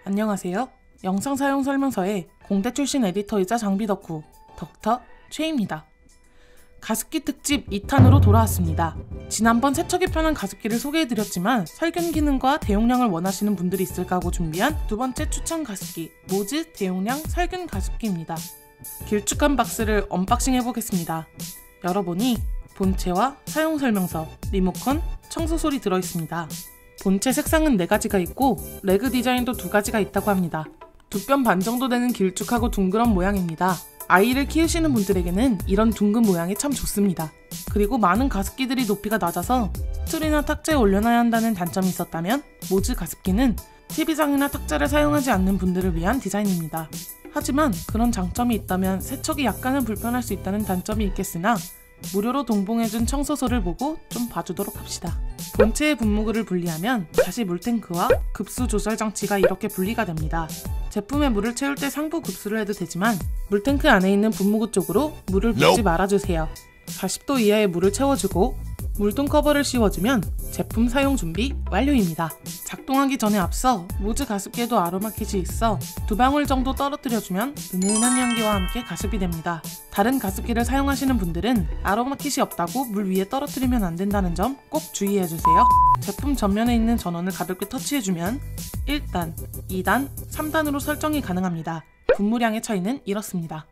안녕하세요. 영상 사용 설명서에 공대 출신 에디터이자 장비 덕후 덕터 최입니다. 가습기 특집 2탄으로 돌아왔습니다. 지난번 세척이 편한 가습기를 소개해드렸지만 살균 기능과 대용량을 원하시는 분들이 있을까 하고 준비한 두 번째 추천 가습기 모즈 대용량 살균 가습기입니다. 길쭉한 박스를 언박싱 해보겠습니다. 열어보니 본체와 사용 설명서, 리모컨, 청소 솔이 들어있습니다. 본체 색상은 4가지가 있고 레그 디자인도 2가지가 있다고 합니다. 2뼘 반 정도 되는 길쭉하고 둥그런 모양입니다. 아이를 키우시는 분들에게는 이런 둥근 모양이 참 좋습니다. 그리고 많은 가습기들이 높이가 낮아서 스툴이나 탁자에 올려놔야 한다는 단점이 있었다면 모즈 가습기는 TV장이나 탁자를 사용하지 않는 분들을 위한 디자인입니다. 하지만 그런 장점이 있다면 세척이 약간은 불편할 수 있다는 단점이 있겠으나 무료로 동봉해준 청소소를 보고 좀 봐주도록 합시다. 본체의 분무구를 분리하면 다시 물탱크와 급수 조절 장치가 이렇게 분리가 됩니다. 제품에 물을 채울 때 상부 급수를 해도 되지만 물탱크 안에 있는 분무구 쪽으로 물을 붓지 말아주세요. 40도 이하의 물을 채워주고 물통 커버를 씌워주면 제품 사용 준비 완료입니다. 작동하기 전에 앞서 모즈 가습기에도 아로마킷이 있어 2방울 정도 떨어뜨려주면 은은한 향기와 함께 가습이 됩니다. 다른 가습기를 사용하시는 분들은 아로마킷이 없다고 물 위에 떨어뜨리면 안 된다는 점 꼭 주의해주세요. 제품 전면에 있는 전원을 가볍게 터치해주면 1단, 2단, 3단으로 설정이 가능합니다. 분무량의 차이는 이렇습니다.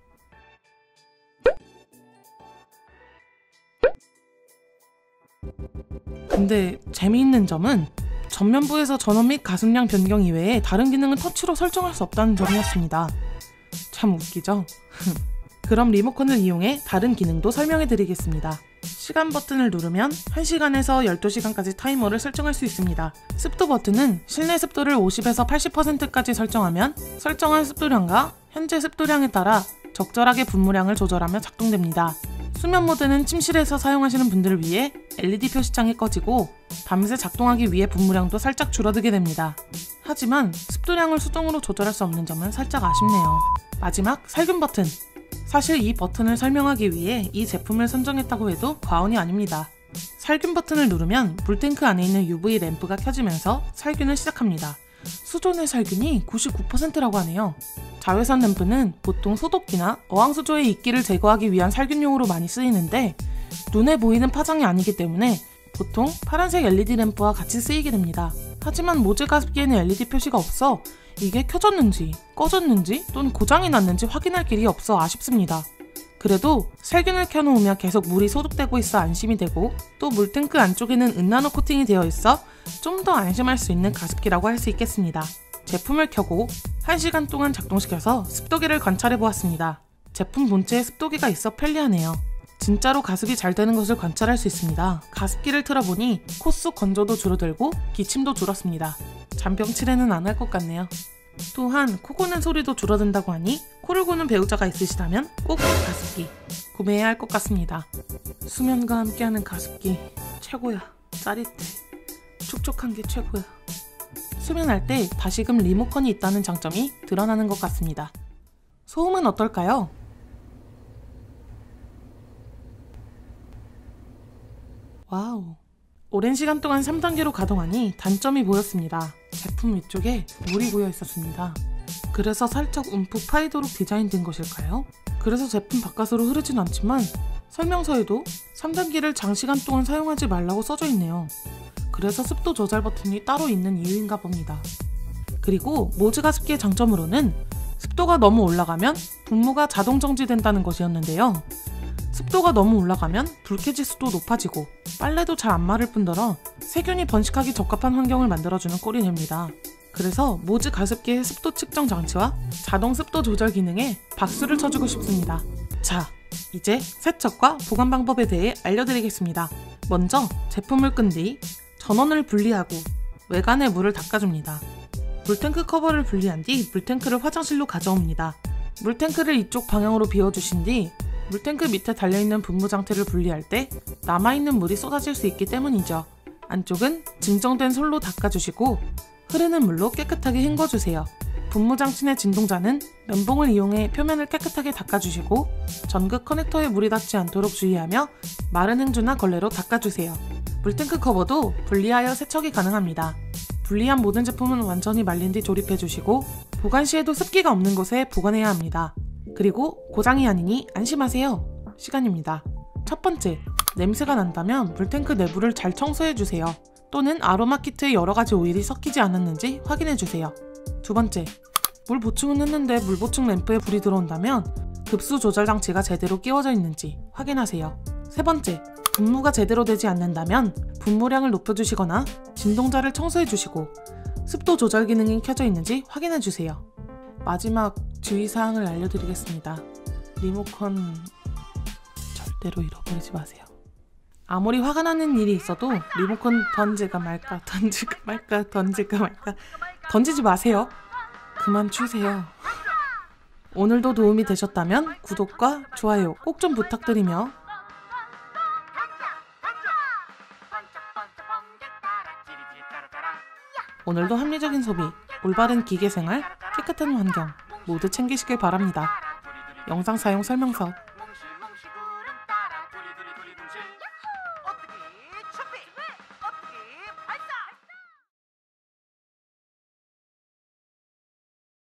근데 재미있는 점은 전면부에서 전원 및 가습량 변경 이외에 다른 기능은 터치로 설정할 수 없다는 점이었습니다. 참 웃기죠? 그럼 리모컨을 이용해 다른 기능도 설명해드리겠습니다. 시간 버튼을 누르면 1시간에서 12시간까지 타이머를 설정할 수 있습니다. 습도 버튼은 실내 습도를 50에서 80%까지 설정하면 설정한 습도량과 현재 습도량에 따라 적절하게 분무량을 조절하며 작동됩니다. 수면 모드는 침실에서 사용하시는 분들을 위해 LED 표시창이 꺼지고 밤새 작동하기 위해 분무량도 살짝 줄어들게 됩니다. 하지만 습도량을 수동으로 조절할 수 없는 점은 살짝 아쉽네요. 마지막 살균 버튼! 사실 이 버튼을 설명하기 위해 이 제품을 선정했다고 해도 과언이 아닙니다. 살균 버튼을 누르면 물탱크 안에 있는 UV 램프가 켜지면서 살균을 시작합니다. 수존의 살균이 99%라고 하네요. 자외선 램프는 보통 소독기나 어항수조의 이끼를 제거하기 위한 살균용으로 많이 쓰이는데 눈에 보이는 파장이 아니기 때문에 보통 파란색 LED 램프와 같이 쓰이게 됩니다. 하지만 모즈 가습기에는 LED 표시가 없어 이게 켜졌는지 꺼졌는지 또는 고장이 났는지 확인할 길이 없어 아쉽습니다. 그래도 살균을 켜놓으면 계속 물이 소독되고 있어 안심이 되고 또 물탱크 안쪽에는 은나노 코팅이 되어 있어 좀 더 안심할 수 있는 가습기라고 할 수 있겠습니다. 제품을 켜고 1시간 동안 작동시켜서 습도계를 관찰해 보았습니다. 제품 본체에 습도계가 있어 편리하네요. 진짜로 가습이 잘 되는 것을 관찰할 수 있습니다. 가습기를 틀어보니 코 속 건조도 줄어들고 기침도 줄었습니다. 잔병치레는 안 할 것 같네요. 또한 코 고는 소리도 줄어든다고 하니 코를 고는 배우자가 있으시다면 꼭 가습기 구매해야 할 것 같습니다. 수면과 함께하는 가습기 최고야. 짜릿해. 촉촉한 게 최고야. 수면할 때 다시금 리모컨이 있다는 장점이 드러나는 것 같습니다. 소음은 어떨까요? 와우. 오랜 시간 동안 3단계로 가동하니 단점이 보였습니다. 제품 위쪽에 물이 고여 있었습니다. 그래서 살짝 움푹 파이도록 디자인된 것일까요? 그래서 제품 바깥으로 흐르진 않지만 설명서에도 3단계를 장시간 동안 사용하지 말라고 써져 있네요. 그래서 습도 조절 버튼이 따로 있는 이유인가 봅니다. 그리고 모즈 가습기의 장점으로는 습도가 너무 올라가면 분무가 자동 정지된다는 것이었는데요. 습도가 너무 올라가면 불쾌지수도 높아지고 빨래도 잘 안 마를 뿐더러 세균이 번식하기 적합한 환경을 만들어주는 꼴이 됩니다. 그래서 모즈 가습기의 습도 측정 장치와 자동 습도 조절 기능에 박수를 쳐주고 싶습니다. 자, 이제 세척과 보관 방법에 대해 알려드리겠습니다. 먼저 제품을 끈 뒤 전원을 분리하고 외관에 물을 닦아줍니다. 물탱크 커버를 분리한 뒤 물탱크를 화장실로 가져옵니다. 물탱크를 이쪽 방향으로 비워주신 뒤 물탱크 밑에 달려있는 분무장태를 분리할 때 남아있는 물이 쏟아질 수 있기 때문이죠. 안쪽은 증정된 솔로 닦아주시고 흐르는 물로 깨끗하게 헹궈주세요. 분무장치 내 진동자는 면봉을 이용해 표면을 깨끗하게 닦아주시고 전극 커넥터에 물이 닿지 않도록 주의하며 마른 행주나 걸레로 닦아주세요. 물탱크 커버도 분리하여 세척이 가능합니다. 분리한 모든 제품은 완전히 말린 뒤 조립해주시고 보관 시에도 습기가 없는 곳에 보관해야 합니다. 그리고 고장이 아니니 안심하세요. 시간입니다. 첫 번째, 냄새가 난다면 물탱크 내부를 잘 청소해주세요. 또는 아로마 키트에 여러가지 오일이 섞이지 않았는지 확인해주세요. 두 번째, 물 보충은 했는데 물 보충 램프에 불이 들어온다면 급수 조절 장치가 제대로 끼워져 있는지 확인하세요. 세 번째, 분무가 제대로 되지 않는다면 분무량을 높여주시거나 진동자를 청소해주시고 습도 조절 기능이 켜져 있는지 확인해주세요. 마지막 주의사항을 알려드리겠습니다. 리모컨 절대로 잃어버리지 마세요. 아무리 화가 나는 일이 있어도 리모컨 던질까 말까 던지지 마세요. 그만 추세요. 오늘도 도움이 되셨다면 구독과 좋아요 꼭 좀 부탁드리며 오늘도 합리적인 소비, 올바른 기계생활, 깨끗한 환경 모두 챙기시길 바랍니다. 영상 사용 설명서